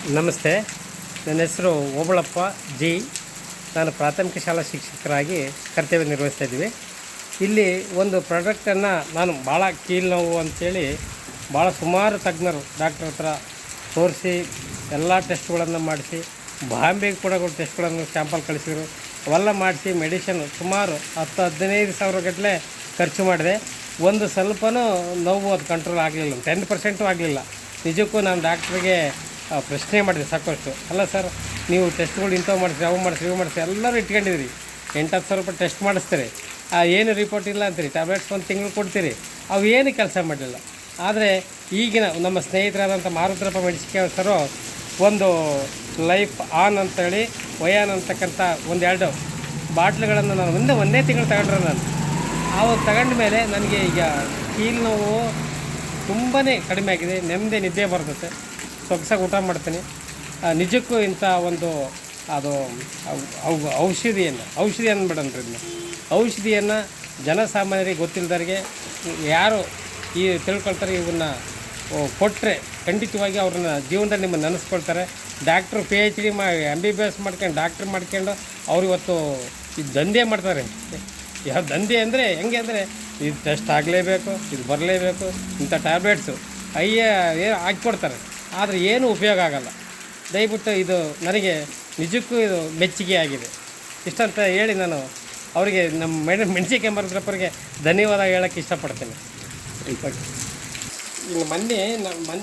ನಮಸ್ತೆ. ನನ್ನ ಹೆಸರು ಓಬಳಪ್ಪ ಜಿ. ನಾನು ಪ್ರಾಥಮಿಕ ಶಾಲಾ ಶಿಕ್ಷಕರಾಗಿ ಕರ್ತವ್ಯ ನಿರ್ವಹಿಸ್ತಾ ಇದ್ದೀವಿ. ಇಲ್ಲಿ ಒಂದು ಪ್ರಾಡಕ್ಟನ್ನು ನಾನು ಭಾಳ ಕೀಲು ನೋವು ಅಂಥೇಳಿ ಭಾಳ ಸುಮಾರು ತಜ್ಞರು ಡಾಕ್ಟ್ರ್ ಹತ್ರ ತೋರಿಸಿ ಎಲ್ಲ ಟೆಸ್ಟ್ಗಳನ್ನು ಮಾಡಿಸಿ, ಬಾಂಬೆಗೆ ಕೂಡ ಟೆಸ್ಟ್ಗಳನ್ನು ಸ್ಯಾಂಪಲ್ ಕಳಿಸಿದರು. ಅವೆಲ್ಲ ಮಾಡಿಸಿ ಮೆಡಿಷನ್ ಸುಮಾರು 10-15 ಸಾವಿರ ಗಟ್ಟಲೆ ಖರ್ಚು ಮಾಡಿದೆ. ಒಂದು ಸ್ವಲ್ಪನೂ ನೋವು ಅದು ಕಂಟ್ರೋಲ್ ಆಗಲಿಲ್ಲ, 10% ಆಗಲಿಲ್ಲ. ನಿಜಕ್ಕೂ ನಾನು ಡಾಕ್ಟ್ರಿಗೆ ಪ್ರಶ್ನೆ ಮಾಡಿದೆ ಸಾಕಷ್ಟು. ಅಲ್ಲ ಸರ್, ನೀವು ಟೆಸ್ಟ್ಗಳು ಇಂಥವು ಮಾಡಿಸ್ರಿ, ಅವು ಮಾಡಿಸ್ರಿ, ಇವು ಮಾಡಿಸ್ರಿ, ಎಲ್ಲರೂ ಇಟ್ಕೊಂಡಿದ್ದೀರಿ. 8-10 ಸಾವಿರ ರೂಪಾಯಿ ಟೆಸ್ಟ್ ಮಾಡಿಸ್ತೀರಿ, ಏನು ರಿಪೋರ್ಟ್ ಇಲ್ಲ ಅಂತೀರಿ. ಟ್ಯಾಬ್ಲೆಟ್ಸ್ ಒಂದು ತಿಂಗಳು ಕೊಡ್ತೀರಿ, ಅವು ಏನು ಕೆಲಸ ಮಾಡಲಿಲ್ಲ. ಆದರೆ ಈಗಿನ ನಮ್ಮ ಸ್ನೇಹಿತರಾದಂಥ ಮಾರುದ್ರಪ್ಪ ಮೆಡಿಸಿನ್ ಸರು ಒಂದು ಲೈಫ್ ಆನ್ ಅಂತೇಳಿ ವಯಾನ್ ಅಂತಕ್ಕಂಥ 1-2 ಬಾಟ್ಲುಗಳನ್ನು ನಾನು ಒಂದೇ ತಿಂಗಳು ತಗೊಂಡ್ರೆ ನಾನು ಅವು ತಗೊಂಡ ಮೇಲೆ ನನಗೆ ಈಗ ಕೀಲು ನೋವು ತುಂಬಾ ಕಡಿಮೆ ಆಗಿದೆ. ನೆಮ್ಮದಿ ನಿದ್ದೆ ಬರ್ತದೆ, ಸೊಗಸಾಗಿ ಊಟ ಮಾಡ್ತೀನಿ. ನಿಜಕ್ಕೂ ಇಂಥ ಒಂದು ಅದು ಔಷಧಿ ಅಂದ್ಬಿಡನ್ರಿ. ಇದನ್ನ ಔಷಧಿಯನ್ನು ಜನಸಾಮಾನ್ಯರಿಗೆ ಗೊತ್ತಿಲ್ಲದವ್ರಿಗೆ ಯಾರು ಈ ತಿಳ್ಕೊಳ್ತಾರೆ, ಇವನ್ನ ಕೊಟ್ಟರೆ ಖಂಡಿತವಾಗಿ ಅವ್ರನ್ನ ಜೀವನದಲ್ಲಿ ನಿಮ್ಮನ್ನು ನೆನೆಸ್ಕೊಳ್ತಾರೆ. ಡಾಕ್ಟ್ರು PhD MBBS ಮಾಡ್ಕೊಂಡು ಡಾಕ್ಟ್ರ್ ಮಾಡ್ಕೊಂಡು ಅವ್ರು ಇವತ್ತು ಇದು ದಂಧೆ ಮಾಡ್ತಾರೆ. ಯಾವ ದಂಧೆ ಅಂದರೆ ಹೆಂಗೆ ಅಂದರೆ, ಇದು ಟೆಸ್ಟ್ ಆಗಲೇಬೇಕು, ಇದು ಬರಲೇಬೇಕು, ಇಂಥ ಟ್ಯಾಬ್ಲೆಟ್ಸು ಹಾಕ್ಕೊಡ್ತಾರೆ. ಆದರೆ ಏನೂ ಉಪಯೋಗ ಆಗೋಲ್ಲ. ದಯವಿಟ್ಟು ಇದು ನನಗೆ ನಿಜಕ್ಕೂ ಇದು ಮೆಚ್ಚುಗೆ ಆಗಿದೆ. ಇಷ್ಟಂತ ಹೇಳಿ ನಾನು ಅವರಿಗೆ ನಮ್ಮ ಮೆಣಸಿನ್ಕಾಯಿ ಮಾರುದ್ರಪ್ಪರಿಗೆ ಧನ್ಯವಾದ ಹೇಳೋಕ್ಕೆ ಇಷ್ಟಪಡ್ತೀನಿ. ಈಗ ಮೊನ್ನೆ